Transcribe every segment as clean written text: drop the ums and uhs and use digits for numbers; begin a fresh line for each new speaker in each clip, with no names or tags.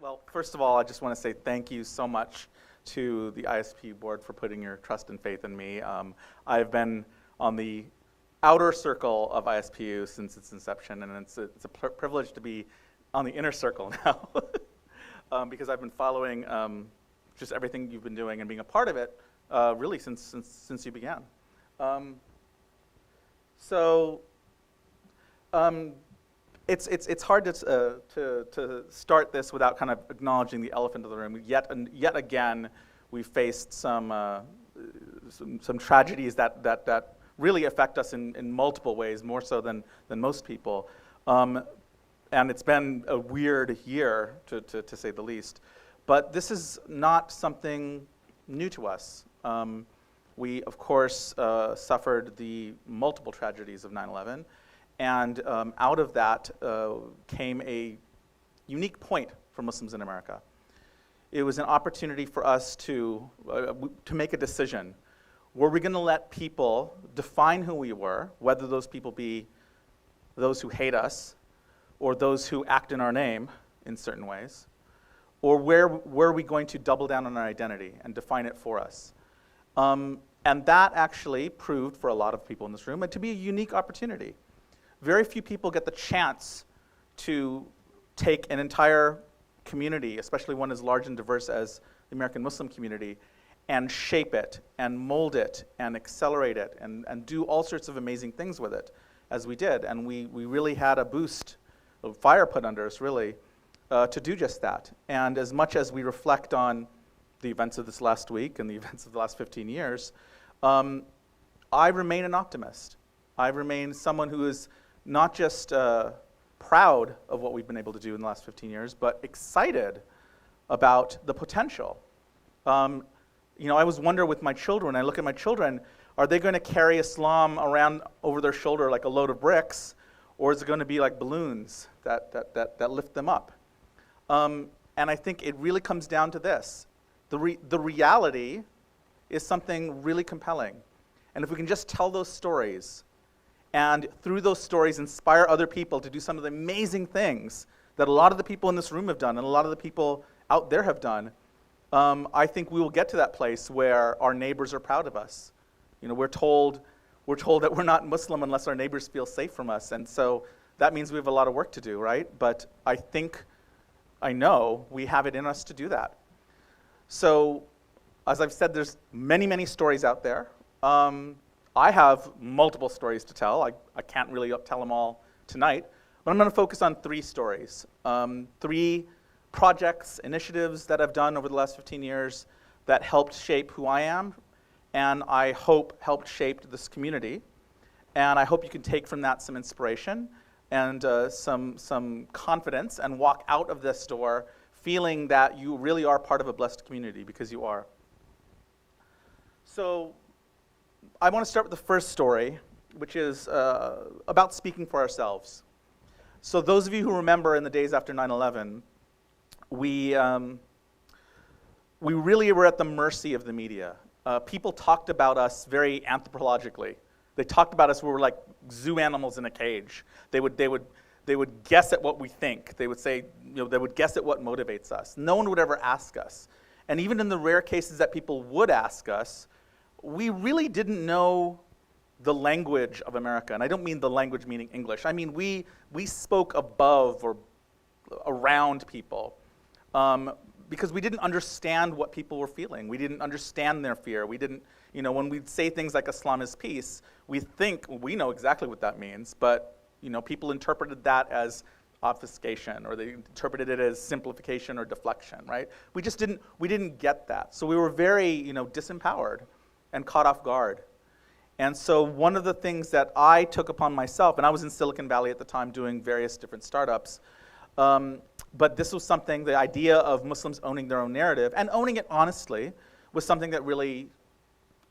Well, first of all, I just want to say thank you so much to the ISPU board for putting your trust and faith in me. I've been on the outer circle of ISPU since its inception, and it's a privilege to be on the inner circle now because I've been following just everything you've been doing and being a part of it really since you began. It's hard to start this without kind of acknowledging the elephant in the room. Yet again, we faced some tragedies that really affect us in multiple ways, more so than most people. And it's been a weird year, to say the least. But this is not something new to us. We, of course, suffered the multiple tragedies of 9/11. And out of that came a unique point for Muslims in America. It was an opportunity for us to make a decision. Were we going to let people define who we were, whether those people be those who hate us or those who act in our name in certain ways, or were we going to double down on our identity and define it for us? And that actually proved for a lot of people in this room to be a unique opportunity. Very few people get the chance to take an entire community, especially one as large and diverse as the American Muslim community, and shape it, and mold it, and accelerate it, and do all sorts of amazing things with it, as we did. And we really had a boost, a fire put under us, really, to do just that. And as much as we reflect on the events of this last week and the events of the last 15 years, I remain an optimist. I remain someone who is not just proud of what we've been able to do in the last 15 years, but excited about the potential. I always wonder with my children, I look at my children, are they going to carry Islam around over their shoulder like a load of bricks, or is it going to be like balloons that lift them up? And I think it really comes down to this. The reality is something really compelling. And if we can just tell those stories, and through those stories inspire other people to do some of the amazing things that a lot of the people in this room have done and a lot of the people out there have done, I think we will get to that place where our neighbors are proud of us. We're told that we're not Muslim unless our neighbors feel safe from us, and so that means we have a lot of work to do, right? But I know we have it in us to do that. So, as I've said, there's many, many stories out there. I have multiple stories to tell. I can't really tell them all tonight, but I'm going to focus on 3 stories. 3 projects, initiatives that I've done over the last 15 years that helped shape who I am, and I hope helped shape this community. And I hope you can take from that some inspiration and some confidence and walk out of this door feeling that you really are part of a blessed community, because you are. So, I want to start with the first story, which is about speaking for ourselves. So those of you who remember in the days after 9/11, we really were at the mercy of the media. People talked about us very anthropologically. They talked about us, we were like zoo animals in a cage. They would guess at what we think. They would say, they would guess at what motivates us. No one would ever ask us. And even in the rare cases that people would ask us, we really didn't know the language of America. And I don't mean the language meaning English. I mean, we spoke above or around people because we didn't understand what people were feeling. We didn't understand their fear. We didn't, when we'd say things like Islam is peace, we think we know exactly what that means, but, people interpreted that as obfuscation, or they interpreted it as simplification or deflection, right? We didn't get that. So we were very, disempowered and caught off guard. And so one of the things that I took upon myself, and I was in Silicon Valley at the time doing various different startups, but this was something, the idea of Muslims owning their own narrative, and owning it honestly, was something that really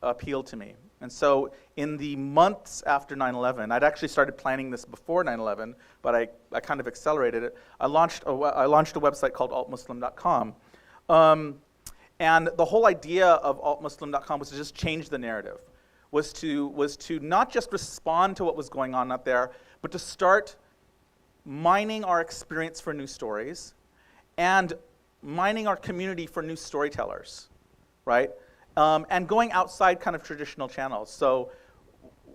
appealed to me. And so in the months after 9/11, I'd actually started planning this before 9/11, but I kind of accelerated it. I launched a website called altmuslim.com. And the whole idea of altmuslim.com was to just change the narrative, was to not just respond to what was going on out there, but to start mining our experience for new stories and mining our community for new storytellers, right? And going outside kind of traditional channels. So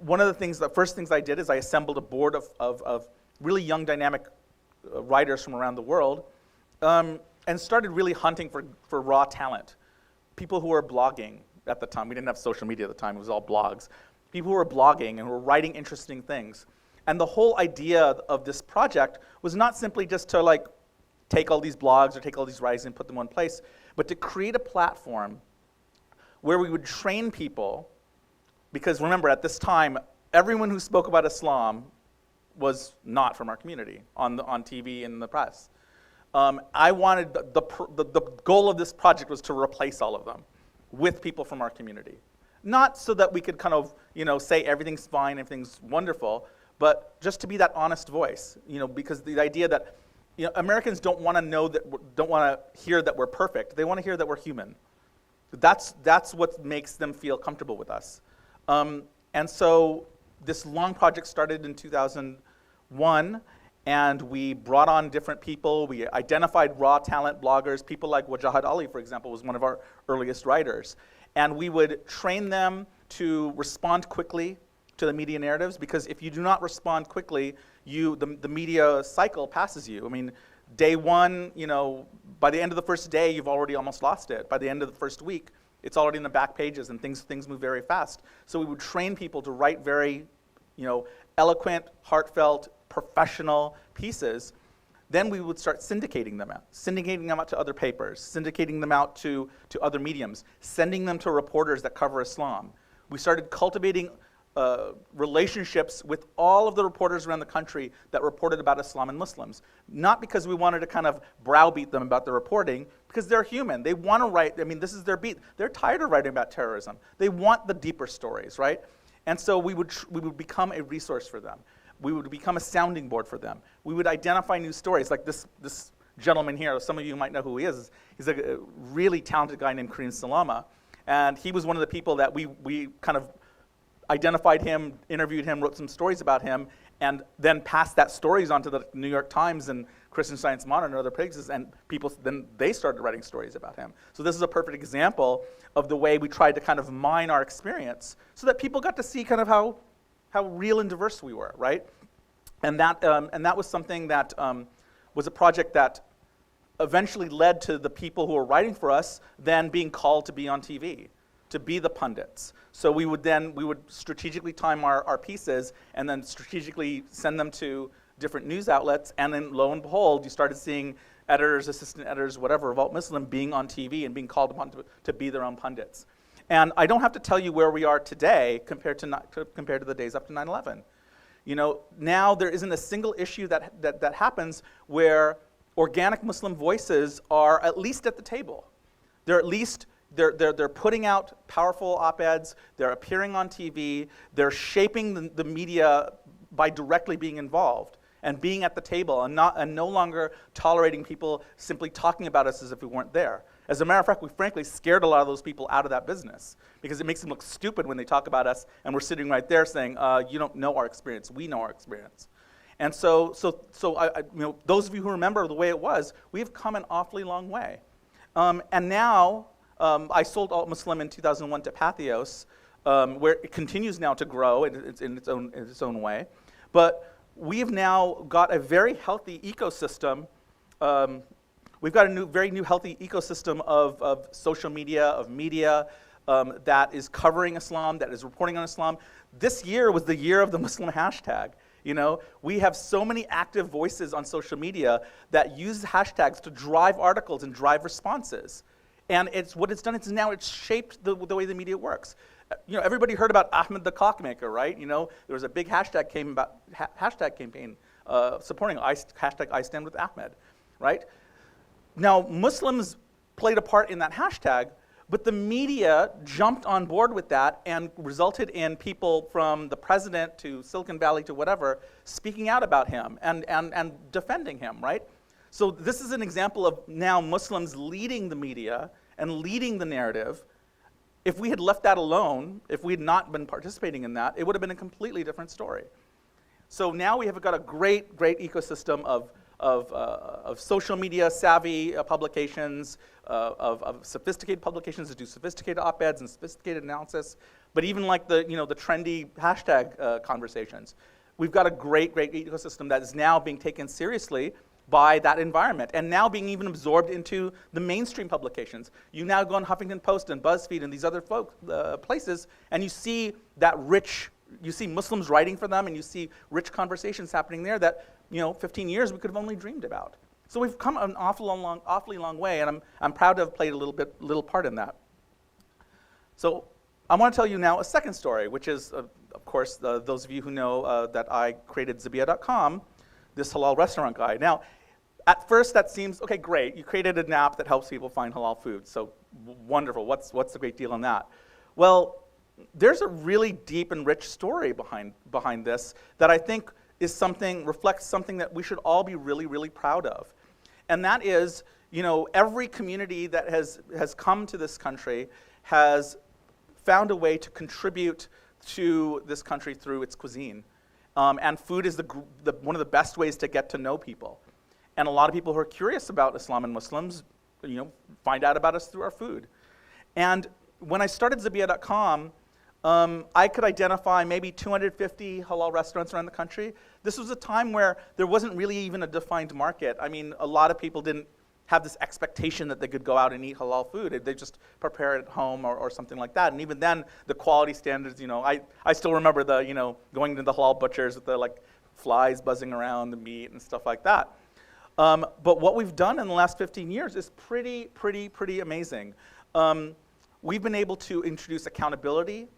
one of the first things I did is I assembled a board of really young, dynamic writers from around the world, and started really hunting for raw talent. People who were blogging at the time. We didn't have social media at the time, it was all blogs. People who were blogging and were writing interesting things. And the whole idea of this project was not simply just to like take all these blogs or take all these writings and put them in one place, but to create a platform where we would train people, because remember, at this time, everyone who spoke about Islam was not from our community on TV and in the press. I wanted, the goal of this project was to replace all of them with people from our community. Not so that we could kind of, say everything's fine, everything's wonderful, but just to be that honest voice, because the idea that, Americans don't want to hear that we're perfect. They want to hear that we're human. That's what makes them feel comfortable with us. And so this long project started in 2001, and we brought on different people. We identified raw talent bloggers. People like Shahed Ali, for example, was one of our earliest writers. And we would train them to respond quickly to the media narratives, because if you do not respond quickly, the media cycle passes you. I mean, day one, by the end of the first day, you've already almost lost it. By the end of the first week, it's already in the back pages, and things move very fast. So we would train people to write very, eloquent, heartfelt, professional pieces. Then we would start syndicating them out to other papers, syndicating them out to other mediums, sending them to reporters that cover Islam. We started cultivating relationships with all of the reporters around the country that reported about Islam and Muslims. Not because we wanted to kind of browbeat them about the reporting, because they're human. They want to write, this is their beat. They're tired of writing about terrorism. They want the deeper stories, right? And so we would become a resource for them. We would become a sounding board for them. We would identify new stories, like this gentleman here. Some of you might know who he is. He's a really talented guy named Kareem Salama. And he was one of the people that we kind of identified him, interviewed him, wrote some stories about him, and then passed that stories on to the New York Times and Christian Science Monitor and other places, and then they started writing stories about him. So this is a perfect example of the way we tried to kind of mine our experience so that people got to see kind of how real and diverse we were, right? And that was something that was a project that eventually led to the people who were writing for us then being called to be on TV, to be the pundits. So we would strategically time our pieces and then strategically send them to different news outlets, and then lo and behold, you started seeing editors, assistant editors, whatever, of Alt Muslim being on TV and being called upon to be their own pundits. And I don't have to tell you where we are today compared to the days up to 9/11. Now there isn't a single issue that happens where organic Muslim voices are at least at the table. They're at least they're putting out powerful op-eds. They're appearing on TV. They're shaping the media by directly being involved and being at the table, and no longer tolerating people simply talking about us as if we weren't there. As a matter of fact, we frankly scared a lot of those people out of that business because it makes them look stupid when they talk about us and we're sitting right there saying, you don't know our experience, we know our experience. And so those of you who remember the way it was, we've come an awfully long way. And now, I sold Alt Muslim in 2001 to Pathos, where it continues now to grow in its own way. But we've now got a very healthy ecosystem. We've got a very new healthy ecosystem of social media, of media, that is covering Islam, that is reporting on Islam. This year was the year of the Muslim hashtag. We have so many active voices on social media that use hashtags to drive articles and drive responses. And what it's done is now it's shaped the way the media works. Everybody heard about Ahmed the Clockmaker, right? There was a big hashtag campaign supporting hashtag I Stand with Ahmed, right? Now, Muslims played a part in that hashtag, but the media jumped on board with that and resulted in people from the president to Silicon Valley to whatever speaking out about him and defending him, right? So this is an example of now Muslims leading the media and leading the narrative. If we had left that alone, if we had not been participating in that, it would have been a completely different story. So now we have got a great ecosystem of of social media savvy publications, of sophisticated publications that do sophisticated op-eds and sophisticated analysis, but even like the trendy hashtag conversations. We've got a great ecosystem that is now being taken seriously by that environment, and now being even absorbed into the mainstream publications. You now go on Huffington Post and BuzzFeed and these other places, and you see that you see Muslims writing for them, and you see rich conversations happening there that 15 years we could have only dreamed about. So we've come an awfully long way, and I'm proud to have played a little part in that. So I want to tell you now a second story, which is, of course, those of you who know that I created Zabiya.com, this halal restaurant guide. Now, at first that seems, okay, great, you created an app that helps people find halal food, so wonderful, what's the great deal in that? Well, there's a really deep and rich story behind this that I think reflects something that we should all be really proud of. And that is, every community that has come to this country has found a way to contribute to this country through its cuisine. And food is one of the best ways to get to know people. And a lot of people who are curious about Islam and Muslims, find out about us through our food. And when I started Zabiya.com, I could identify maybe 250 halal restaurants around the country. This was a time where there wasn't really even a defined market. I mean, a lot of people didn't have this expectation that they could go out and eat halal food. They just prepare it at home or something like that. And even then, the quality standards, I still remember going to the halal butchers with the flies buzzing around the meat and stuff like that. But what we've done in the last 15 years is pretty amazing. We've been able to introduce accountability.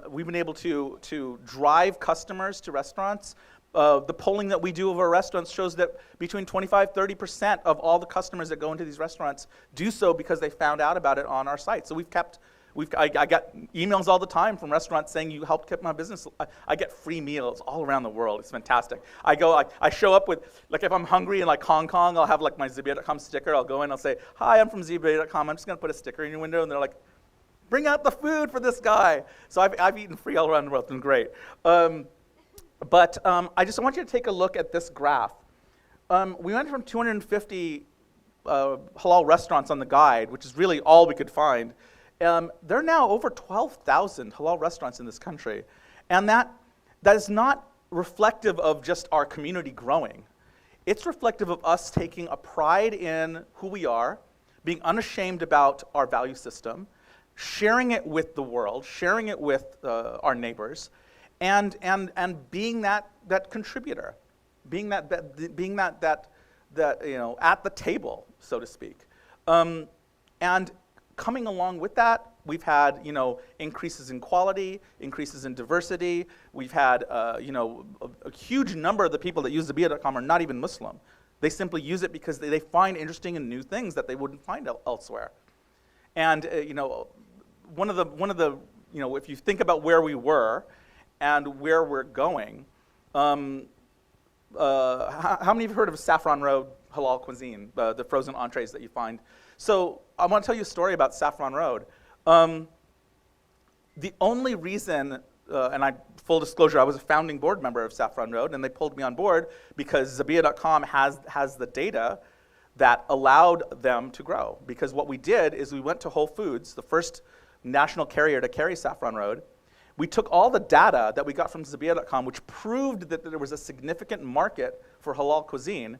We've been able to drive customers to restaurants. The polling that we do of our restaurants shows that between 25-30% of all the customers that go into these restaurants do so because they found out about it on our site. So I got emails all the time from restaurants saying you helped keep my business. I get free meals all around the world. It's fantastic. I show up with, if I'm hungry in Hong Kong, I'll have my Zabiya.com sticker. I'll go in, I'll say, hi, I'm from Zabiya.com. I'm just going to put a sticker in your window. And they're like, bring out the food for this guy. So I've eaten free all around the world. It's been great. But I just want you to take a look at this graph. We went from 250 halal restaurants on the guide, which is really all we could find. There are now over 12,000 halal restaurants in this country. And that is not reflective of just our community growing. It's reflective of us taking a pride in who we are, being unashamed about our value system, sharing it with the world, sharing it with our neighbors, and being that contributor, being that at the table, so to speak. And coming along with that, we've had increases in quality, increases in diversity. We've had a huge number of the people that use Zabiya.com are not even Muslim. They simply use it because they find interesting and new things that they wouldn't find elsewhere. And one of the if you think about where we were and where we're going, how many of you have heard of Saffron Road halal cuisine, the frozen entrees that you find? So I want to tell you a story about Saffron Road. The only reason, full disclosure, I was a founding board member of Saffron Road, and they pulled me on board because Zabiya.com has the data that allowed them to grow. Because what we did is we went to Whole Foods, the first national carrier to carry Saffron Road. We took all the data that we got from Zabiya.com, which proved that there was a significant market for halal cuisine.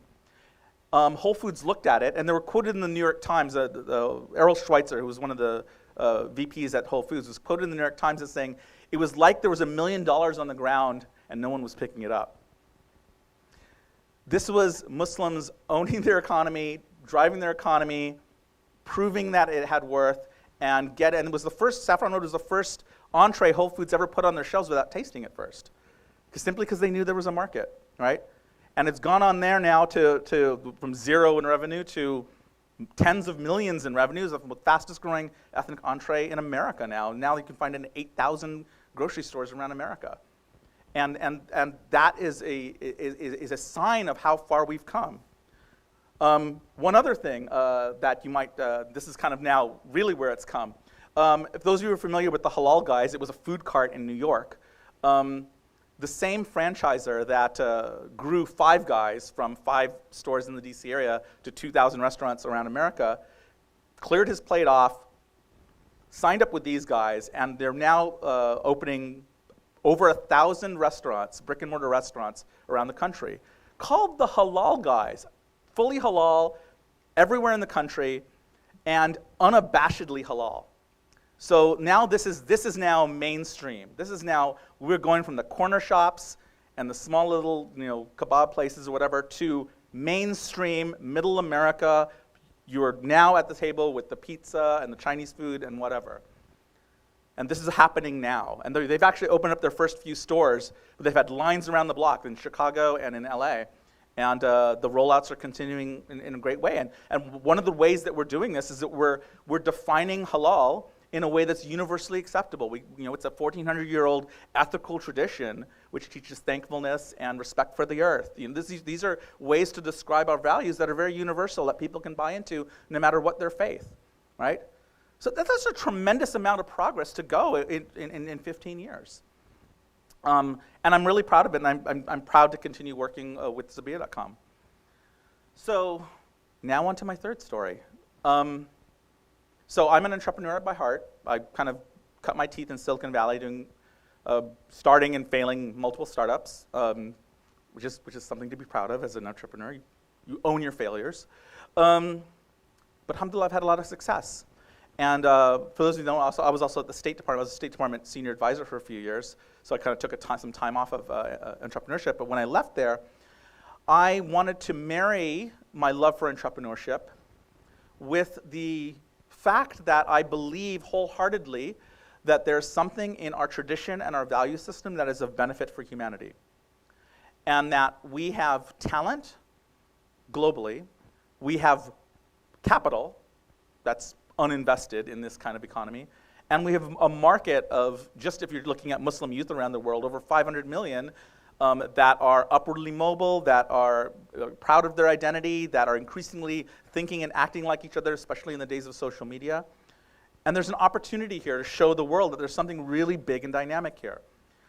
Whole Foods looked at it, and they were quoted in the New York Times. Errol Schweitzer, who was one of the VPs at Whole Foods, was quoted in the New York Times as saying, it was like there was $1 million on the ground and no one was picking it up. This was Muslims owning their economy, driving their economy, proving that it had worth, and it was the first, Saffron Road was the first entree Whole Foods ever put on their shelves without tasting it first. Simply because they knew there was a market, right? And it's gone on there now from zero in revenue to tens of millions in revenues, the fastest growing ethnic entree in America now. Now you can find it in 8,000 grocery stores around America. And that is a sign of how far we've come. One other thing that you might, this is kind of now really where it's come. If those of you are familiar with the Halal Guys, it was a food cart in New York. the same franchisor that grew Five Guys from 5 stores in the DC area to 2,000 restaurants around America, cleared his plate off, signed up with these guys, and they're now opening over 1,000 restaurants, brick and mortar restaurants around the country, called the Halal Guys, fully halal, everywhere in the country, and unabashedly halal. So now this is now mainstream. This is now, we're going from the corner shops and the small little kebab places or whatever to mainstream middle America. You're now at the table with the pizza and the Chinese food and whatever. And this is happening now. And they've actually opened up their first few stores. They've had lines around the block in Chicago and in LA. And the rollouts are continuing in a great way. And one of the ways that we're doing this is that we're defining halal in a way that's universally acceptable. It's a 1,400-year-old ethical tradition which teaches thankfulness and respect for the earth. These are ways to describe our values that are very universal, that people can buy into no matter what their faith, right? So that's a tremendous amount of progress to go in 15 years. And I'm really proud of it, and I'm proud to continue working with Zabia.com. So now on to my third story. So I'm an entrepreneur by heart. I kind of cut my teeth in Silicon Valley doing starting and failing multiple startups, which is something to be proud of as an entrepreneur. You own your failures. But alhamdulillah, I've had a lot of success. And for those of you who don't know, I was also at the State Department. I was a State Department senior advisor for a few years, so I kind of took some time off of entrepreneurship. But when I left there, I wanted to marry my love for entrepreneurship with the fact that I believe wholeheartedly that there's something in our tradition and our value system that is of benefit for humanity. And that we have talent globally, we have capital that's uninvested in this kind of economy, and we have a market of, just if you're looking at Muslim youth around the world, over 500 million that are upwardly mobile, that are proud of their identity, that are increasingly thinking and acting like each other, especially in the days of social media. And there's an opportunity here to show the world that there's something really big and dynamic here.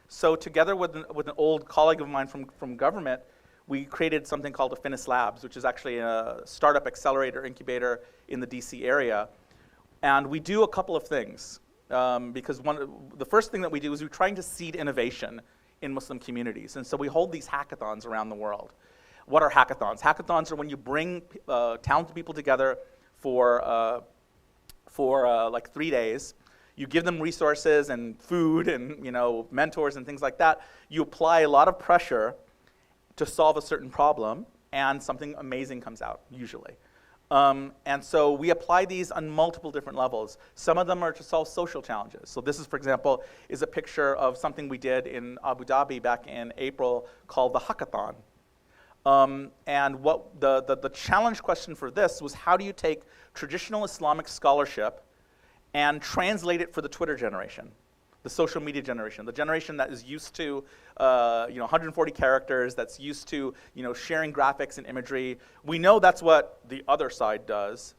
So together with an old colleague of mine from government, we created something called Affinis Labs, which is actually a startup accelerator incubator in the DC area. And we do a couple of things, because the first thing that we do is we're trying to seed innovation in Muslim communities. And so we hold these hackathons around the world. What are hackathons? Hackathons are when you bring talented people together for like 3 days. You give them resources and food and mentors and things like that. You apply a lot of pressure to solve a certain problem, and something amazing comes out, usually. And so we apply these on multiple different levels. Some of them are to solve social challenges. So this is, for example, is a picture of something we did in Abu Dhabi back in April called the Hackathon. And what the challenge question for this was, how do you take traditional Islamic scholarship and translate it for the Twitter generation, the social media generation, the generation that is used to 140 characters, that's used to sharing graphics and imagery. We know that's what the other side does,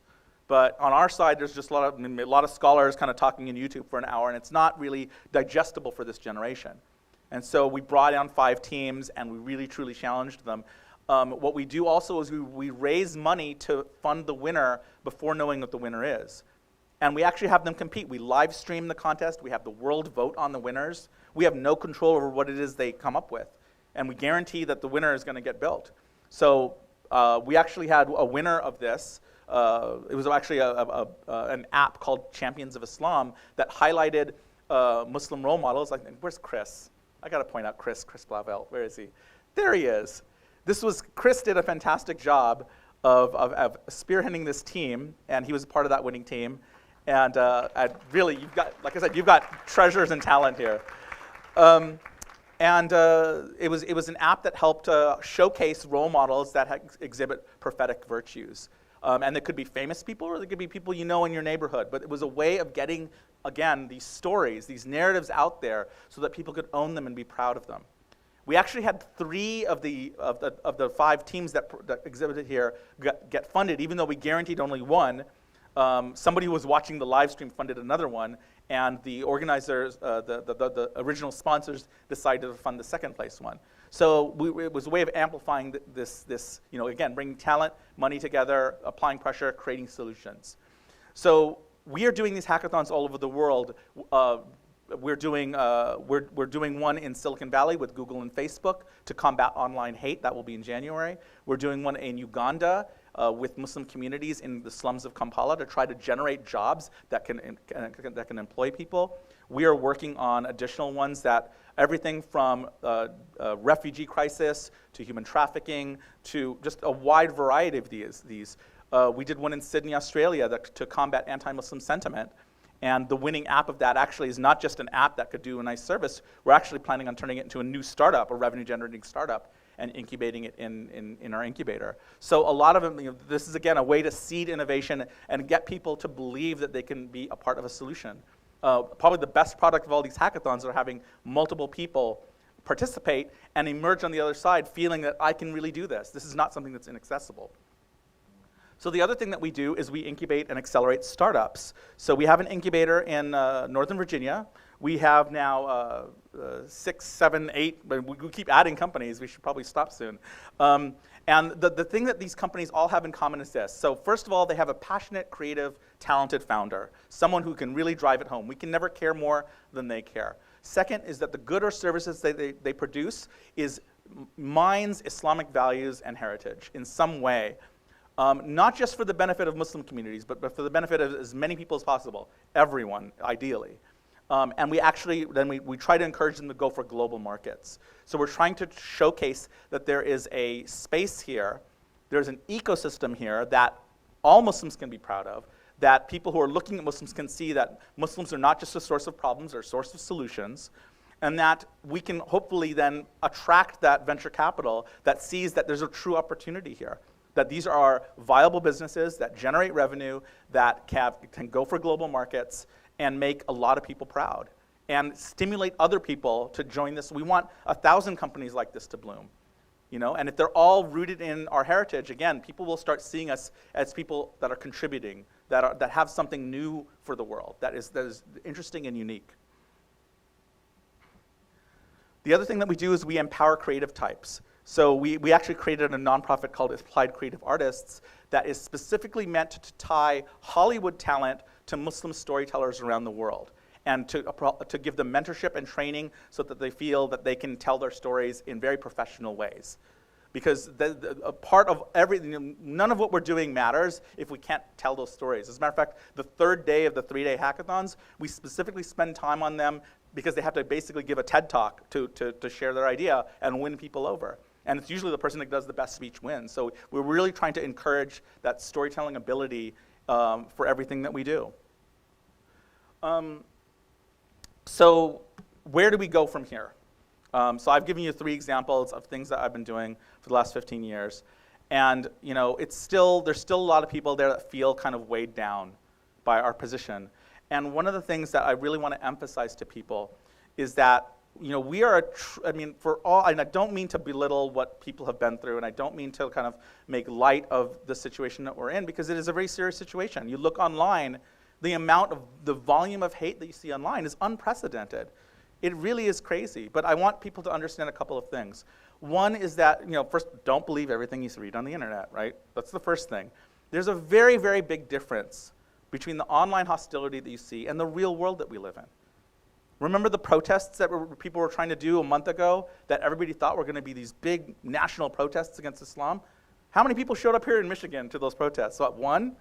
but on our side, there's just a lot of scholars kind of talking in YouTube for an hour, and it's not really digestible for this generation. And so we brought on 5 teams, and we really truly challenged them. What we do also is we raise money to fund the winner before knowing what the winner is. And we actually have them compete. We live stream the contest. We have the world vote on the winners. We have no control over what it is they come up with. And we guarantee that the winner is going to get built. So we actually had a winner of this. It was actually an app called Champions of Islam that highlighted Muslim role models. Where's Chris? I got to point out Chris Blavel. Where is he? There he is. Chris did a fantastic job of spearheading this team, and he was part of that winning team. And really, you've got, like I said, you've got treasures and talent here. It was an app that helped showcase role models that exhibit prophetic virtues. And they could be famous people, or they could be people you know in your neighborhood. But it was a way of getting, again, these stories, these narratives out there so that people could own them and be proud of them. We actually had 3 of the 5 teams that exhibited here get funded, even though we guaranteed only one. Somebody who was watching the live stream funded another one, and the organizers, the original sponsors, decided to fund the second place one. So it was a way of amplifying this, again, bringing talent, money together, applying pressure, creating solutions. So we are doing these hackathons all over the world. We're doing one in Silicon Valley with Google and Facebook to combat online hate. That will be in January. We're doing one in Uganda with Muslim communities in the slums of Kampala to try to generate jobs that can employ people. We are working on additional ones that everything from refugee crisis to human trafficking to just a wide variety of these. We did one in Sydney, Australia to combat anti-Muslim sentiment. And the winning app of that actually is not just an app that could do a nice service. We're actually planning on turning it into a new startup, a revenue-generating startup, and incubating it in our incubator. So a lot of them, this is again a way to seed innovation and get people to believe that they can be a part of a solution. Probably the best product of all these hackathons are having multiple people participate and emerge on the other side feeling that I can really do this. This is not something that's inaccessible. So the other thing that we do is we incubate and accelerate startups. So we have an incubator in Northern Virginia. We have now 6, 7, 8, we keep adding companies. We should probably stop soon. And the thing that these companies all have in common is this. So first of all, they have a passionate, creative, talented founder, someone who can really drive it home. We can never care more than they care. Second is that the good or services they produce mines Islamic values and heritage in some way. Not just for the benefit of Muslim communities, but for the benefit of as many people as possible, everyone, ideally. And we actually, then we try to encourage them to go for global markets. So we're trying to showcase that there is a space here, there's an ecosystem here that all Muslims can be proud of, that people who are looking at Muslims can see that Muslims are not just a source of problems, they're a source of solutions, and that we can hopefully then attract that venture capital that sees that there's a true opportunity here. That these are viable businesses that generate revenue, that can go for global markets and make a lot of people proud and stimulate other people to join this. We want 1,000 companies like this to bloom. And if they're all rooted in our heritage, again, people will start seeing us as people that are contributing, that have something new for the world, that is interesting and unique. The other thing that we do is we empower creative types. So we actually created a nonprofit called Applied Creative Artists that is specifically meant to tie Hollywood talent to Muslim storytellers around the world and to give them mentorship and training so that they feel that they can tell their stories in very professional ways. Because a part of none of what we're doing matters if we can't tell those stories. As a matter of fact, the third day of the 3-day hackathons, we specifically spend time on them because they have to basically give a TED Talk to share their idea and win people over. And it's usually the person that does the best speech wins. So we're really trying to encourage that storytelling ability for everything that we do. So where do we go from here? So I've given you 3 examples of things that I've been doing for the last 15 years. And there's still a lot of people there that feel kind of weighed down by our position. And one of the things that I really want to emphasize to people is that we are, and I don't mean to belittle what people have been through, and I don't mean to kind of make light of the situation that we're in, because it is a very serious situation. You look online, the volume of hate that you see online is unprecedented. It really is crazy, but I want people to understand a couple of things. One is that, first, don't believe everything you read on the internet, right? That's the first thing. There's a very, very big difference between the online hostility that you see and the real world that we live in. Remember the protests that people were trying to do a month ago that everybody thought were going to be these big national protests against Islam? How many people showed up here in Michigan to those protests? So one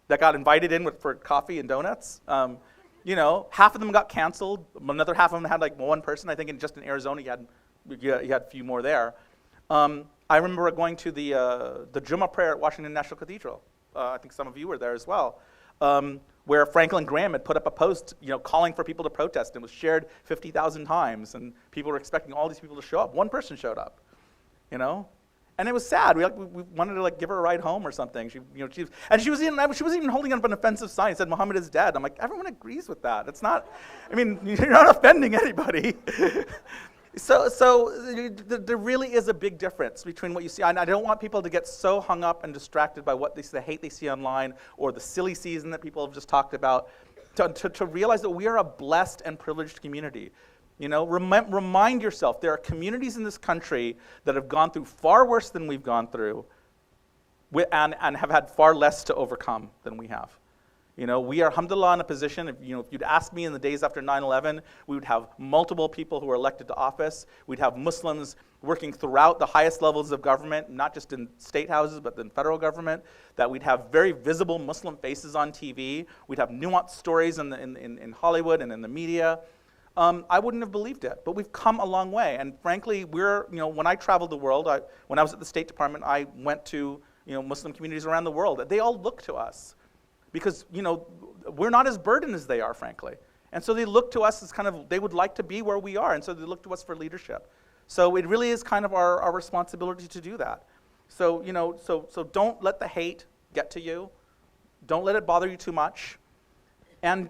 that got invited in for coffee and donuts. Half of them got canceled. Another half of them had like one person. I think just in Arizona, you had a few more there. I remember going to the Jummah prayer at Washington National Cathedral. I think some of you were there as well. Where Franklin Graham had put up a post, calling for people to protest, and was shared 50,000 times, and people were expecting all these people to show up. One person showed up, and it was sad. We wanted to give her a ride home or something. She was even holding up an offensive sign that said Muhammad is dead. I'm like, everyone agrees with that. It's not. You're not offending anybody. So there really is a big difference between what you see. And I don't want people to get so hung up and distracted by the hate they see online or the silly season that people have just talked about. to realize that we are a blessed and privileged community. You know, remind yourself, there are communities in this country that have gone through far worse than we've gone through, and have had far less to overcome than we have. You know, we are, alhamdulillah, in a position, if you'd asked me in the days after 9/11, we would have multiple people who were elected to office. We'd have Muslims working throughout the highest levels of government, not just in state houses, but in federal government, that we'd have very visible Muslim faces on TV. We'd have nuanced stories in Hollywood and in the media. I wouldn't have believed it, but we've come a long way. And frankly, when I traveled the world, when I was at the State Department, I went to Muslim communities around the world. They all look to us because we're not as burdened as they are, frankly. And so they look to us as they would like to be where we are, and so they look to us for leadership. So it really is kind of our responsibility to do that. So, so don't let the hate get to you. Don't let it bother you too much. And,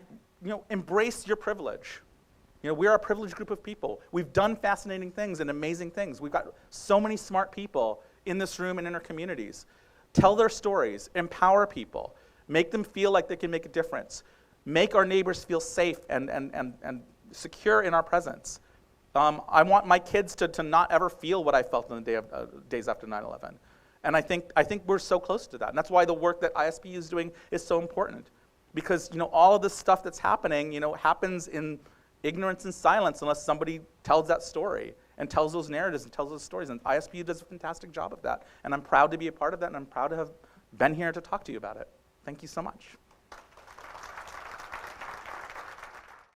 embrace your privilege. We're a privileged group of people. We've done fascinating things and amazing things. We've got so many smart people in this room and in our communities. Tell their stories, empower people, make them feel like they can make a difference, make our neighbors feel safe and secure in our presence. I want my kids to not ever feel what I felt in the days after 9/11. And I think we're so close to that. And that's why the work that ISPU is doing is so important. Because all of this stuff that's happening, happens in ignorance and silence unless somebody tells that story and tells those narratives and tells those stories. And ISPU does a fantastic job of that. And I'm proud to be a part of that, and I'm proud to have been here to talk to you about it. Thank you so much.